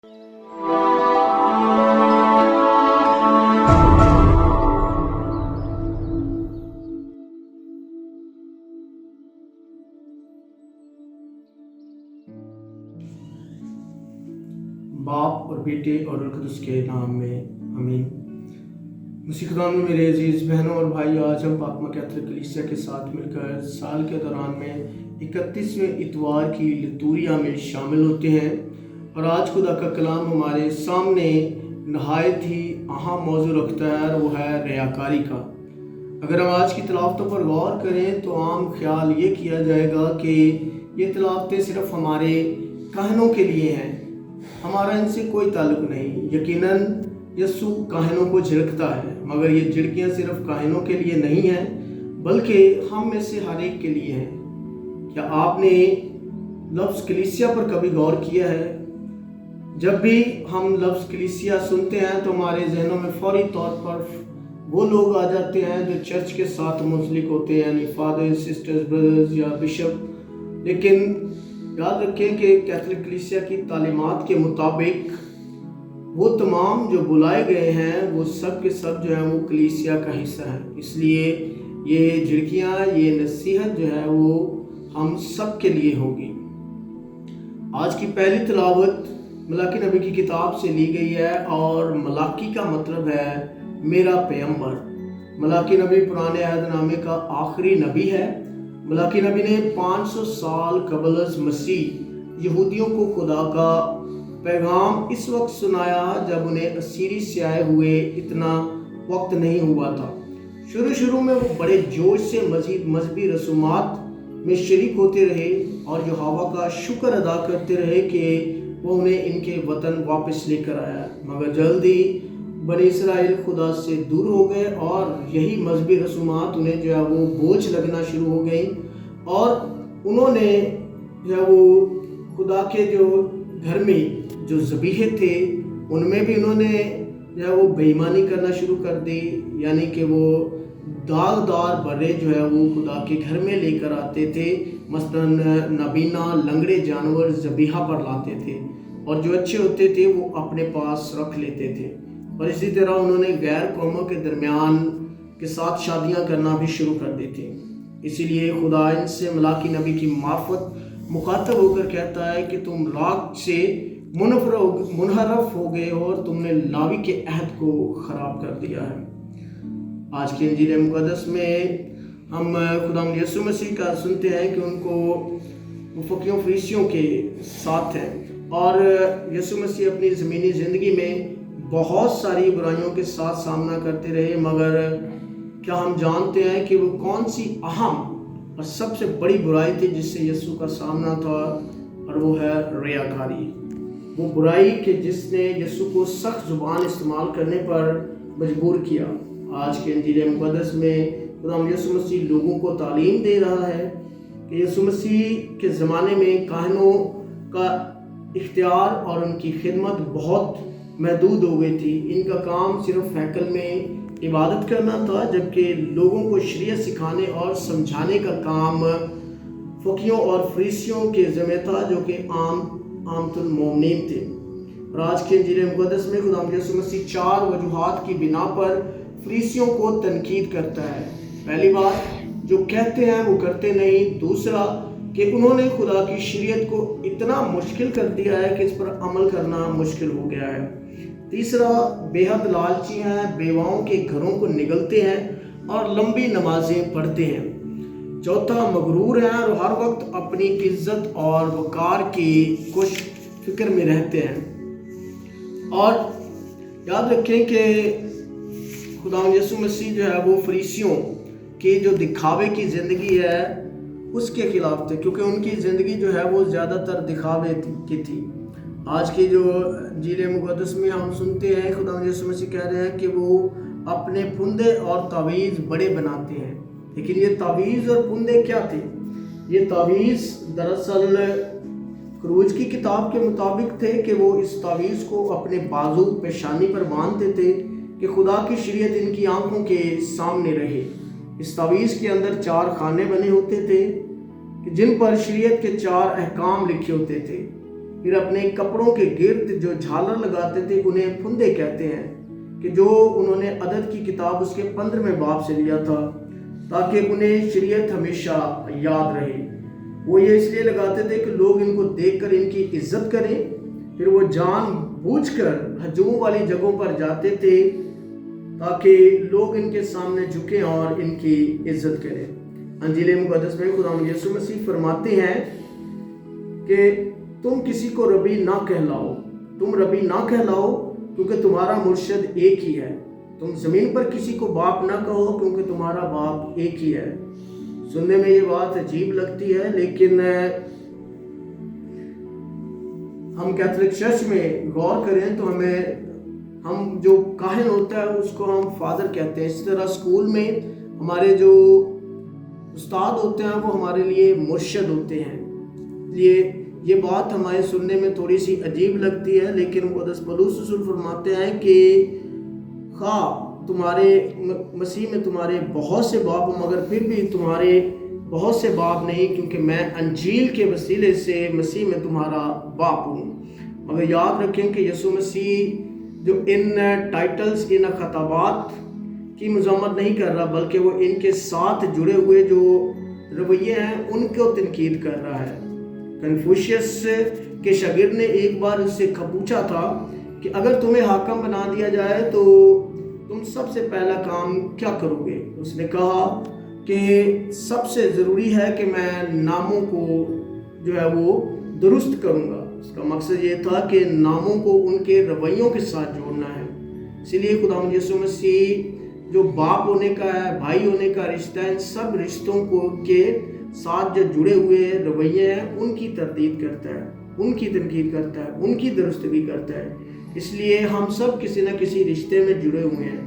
बाप और बेटे और रूह कुद्दुस के नाम में आमीन। मसीह खुदा में मेरे अजीज़ बहनों और भाई, आज हम पाक कैथोलिक कलीसिया के साथ मिलकर साल के दौरान में 31वें इतवार की लितूरिया में शामिल होते हैं। और आज खुदा का कलाम हमारे सामने नहायत ही अहम मौजू रखता है, और वो है रियाकारी का। अगर हम आज की तिलावतों पर गौर करें तो आम ख्याल ये किया जाएगा कि ये तिलावतें सिर्फ हमारे कहनों के लिए हैं, हमारा इनसे कोई ताल्लुक नहीं। यकीनन यीशु काहिनों को झिड़कता है, मगर ये झिड़कियाँ सिर्फ काहिनों के लिए नहीं हैं, बल्कि हम में से हर एक के लिए हैं। क्या आपने लफ्ज़ कलीसिया पर कभी गौर किया है? जब भी हम लफ्ज़ कलीसिया सुनते हैं तो हमारे जहनों में फौरी तौर पर वो लोग आ जाते हैं जो चर्च के साथ मुंसलिक होते हैं, यानी फादर, सिस्टर्स, ब्रदर्स या बिशप। लेकिन याद रखें कि कैथोलिक कलीसिया की तालीमात के मुताबिक वो तमाम जो बुलाए गए हैं वो सब के सब जो है वो कलीसिया का हिस्सा है। इसलिए ये झिड़कियाँ, ये नसीहत जो है वो हम सब के लिए होगी। आज की पहली तिलावत मलाकी नबी की किताब से ली गई है, और मलाकी का मतलब है मेरा पैगंबर। मलाकी नबी पुराने अहदनामे का आखिरी नबी है। मलाकी नबी ने 500 साल कबल मसीह यहूदियों को खुदा का पैगाम इस वक्त सुनाया जब उन्हें असीरी से आए हुए इतना वक्त नहीं हुआ था। शुरू में वो बड़े जोश से मजीद मजहबी रसूमात में शरीक होते रहे, और जो हवा का शुक्र अदा करते रहे कि वो उन्हें इनके वतन वापस लेकर आया। मगर जल्दी बनी इसराइल खुदा से दूर हो गए, और यही मजहबी रसूमात उन्हें जो है वो बोझ लगना शुरू हो गई, और उन्होंने जो है वो खुदा के जो घर में जो ज़बीहे थे उनमें भी उन्होंने जो है वो बेईमानी करना शुरू कर दी। यानी कि वो दागदार बर्रे जो है वो खुदा के घर में लेकर आते थे। मसलन नबीना लंगड़े जानवर ज़बीहा पर लाते थे, और जो अच्छे होते थे वो अपने पास रख लेते थे। और इसी तरह उन्होंने गैर कौमों के दरमियान के साथ शादियां करना भी शुरू कर दी थी। इसीलिए खुदा इनसे मलाकी नबी की मार्फत मुखातब होकर कहता है कि तुम राग से मुनहरफ हो गए हो, और तुमने लावी के अहद को ख़राब कर दिया है। आज की इंजील मुक़द्दस में हम खुदा यीशु मसीह का सुनते हैं कि उनको मुफक्कियों फरीसियों के साथ हैं, और यीशु मसीह अपनी ज़मीनी ज़िंदगी में बहुत सारी बुराइयों के साथ सामना करते रहे। मगर क्या हम जानते हैं कि वो कौन सी अहम और सबसे बड़ी बुराई थी जिससे यीशु का सामना था? और वो है रियाकारी। वो बुराई कि जिसने यीशु को सख्त ज़ुबान इस्तेमाल करने पर मजबूर किया। आज के इंजील मुक़द्दस में खुदा यीशु मसीह लोगों को तालीम दे रहा है कि यीशु मसीह के ज़माने में काहिनों का इख्तियार और उनकी खिदमत बहुत महदूद हो गई थी। इनका काम सिर्फ हैकल में इबादत करना था, जबकि लोगों को शरीयत सिखाने और समझाने का काम फकीहों और फरीसियों के ज़िम्मे था, जो कि आमतुल मोमिनीन थे। और आज के इंजील मुक़द्दस में खुदा यीशु मसीह 4 वजूहात की बिना पर फरीसियों को तनकीद करता है। पहली बात, जो कहते हैं वो करते नहीं। दूसरा, कि उन्होंने खुदा की शरीयत को इतना मुश्किल कर दिया है कि इस पर अमल करना मुश्किल हो गया है। तीसरा, बेहद लालची हैं, बेवाओं के घरों को निगलते हैं और लंबी नमाजें पढ़ते हैं। चौथा, मगरूर हैं और हर वक्त अपनी इज्जत और वकार की कुछ फिक्र में रहते हैं। और याद रखें कि खुदा यीशु मसीह जो है वो फरीसियों की जो दिखावे की ज़िंदगी है उसके खिलाफ थे, क्योंकि उनकी ज़िंदगी जो है वो ज़्यादातर दिखावे की थी। आज की जो इंजील मुक़द्दस में हम सुनते हैं खुदा यीशु मसीह कह रहे हैं कि वो अपने फुंदे और तावीज़ बड़े बनाते हैं। लेकिन ये तावीज़ और फुंदे क्या थे? ये तावीज़ दरअसल खरूज की किताब के मुताबिक थे कि वो इस तावीज़ को अपने बाजू पेशानी पर बांधते थे कि खुदा की शरीयत इनकी आंखों के सामने रहे। इस तावीज़ के अंदर 4 खाने बने होते थे कि जिन पर शरीयत के 4 अहकाम लिखे होते थे। پھر اپنے کپڑوں کے گرد جو جھالر لگاتے تھے انہیں پھندے کہتے ہیں، کہ جو انہوں نے عدد کی کتاب اس کے 15ویں باب سے لیا تھا تاکہ انہیں شریعت ہمیشہ یاد رہے۔ وہ یہ اس لیے لگاتے تھے کہ لوگ ان کو دیکھ کر ان کی عزت کریں۔ پھر وہ جان بوجھ کر ہجوم والی جگہوں پر جاتے تھے تاکہ لوگ ان کے سامنے جھکیں اور ان کی عزت کریں۔ انجیل مقدس میں خداوند یسوع مسیح فرماتے ہیں کہ تم کسی کو ربی نہ کہلاؤ، تم ربی نہ کہلاؤ کیونکہ تمہارا مرشد ایک ہی ہے۔ تم زمین پر کسی کو باپ نہ کہو کیونکہ تمہارا باپ ایک ہی ہے۔ سننے میں یہ بات عجیب لگتی ہے، لیکن ہم کیتھولک چرچ میں غور کریں تو ہم جو کاہن ہوتا ہے اس کو ہم فادر کہتے ہیں۔ اسی طرح اسکول میں ہمارے جو استاد ہوتے ہیں وہ ہمارے لیے مرشد ہوتے ہیں۔ یہ بات ہمارے سننے میں تھوڑی سی عجیب لگتی ہے، لیکن مقدس پولس رسول فرماتے ہیں کہ خواہ تمہارے مسیح میں تمہارے بہت سے باپ ہوں مگر پھر بھی تمہارے بہت سے باپ نہیں، کیونکہ میں انجیل کے وسیلے سے مسیح میں تمہارا باپ ہوں۔ مگر یاد رکھیں کہ یسوع مسیح جو ان ٹائٹلز، ان خطابات کی مذمت نہیں کر رہا، بلکہ وہ ان کے ساتھ جڑے ہوئے جو رویے ہیں ان کو تنقید کر رہا ہے۔ کنفوشیس کے شاگرد نے ایک بار اس سے پوچھا تھا کہ اگر تمہیں حاکم بنا دیا جائے تو تم سب سے پہلا کام کیا کرو گے؟ اس نے کہا کہ سب سے ضروری ہے کہ میں ناموں کو جو ہے وہ درست کروں گا۔ اس کا مقصد یہ تھا کہ ناموں کو ان کے رویوں کے ساتھ جوڑنا ہے۔ اسی لیے خداوند یسوع مسیح جو باپ ہونے کا ہے، بھائی ہونے کا رشتہ ہے، ان سب رشتوں کو کے ساتھ جو جڑے ہوئے رویے ہیں ان کی تردید کرتا ہے، ان کی تنقید کرتا ہے، ان کی درستگی کرتا ہے۔ اس لیے ہم سب کسی نہ کسی رشتے میں جڑے ہوئے ہیں۔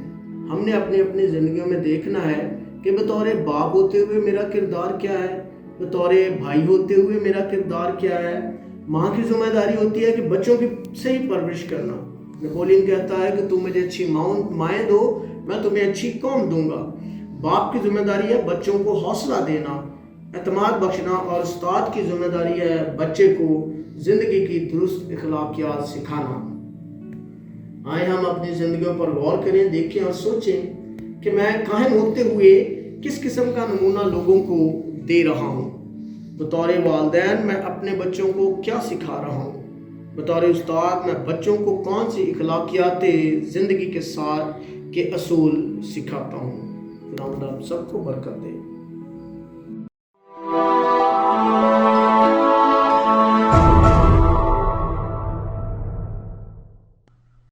ہم نے اپنی زندگیوں میں دیکھنا ہے کہ بطور باپ ہوتے ہوئے میرا کردار کیا ہے، بطور بھائی ہوتے ہوئے میرا کردار کیا ہے۔ ماں کی ذمہ داری ہوتی ہے کہ بچوں کی صحیح پرورش کرنا۔ نپولین کہتا ہے کہ تم مجھے اچھی مائیں دو، میں تمہیں اچھی قوم دوں گا۔ باپ کی ذمہ داری ہے بچوں کو حوصلہ دینا، اعتماد بخشنا، اور استاد کی ذمہ داری ہے بچے کو زندگی کی درست اخلاقیات سکھانا۔ آئے ہم اپنی زندگیوں پر غور کریں، دیکھیں اور سوچیں کہ میں کاہن ہوتے ہوئے کس قسم کا نمونہ لوگوں کو دے رہا ہوں۔ بطور والدین میں اپنے بچوں کو کیا سکھا رہا ہوں؟ بطور استاد میں بچوں کو کون سی اخلاقیات زندگی کے ساتھ کے اصول سکھاتا ہوں؟ خداوند آپ سب کو برکت دے۔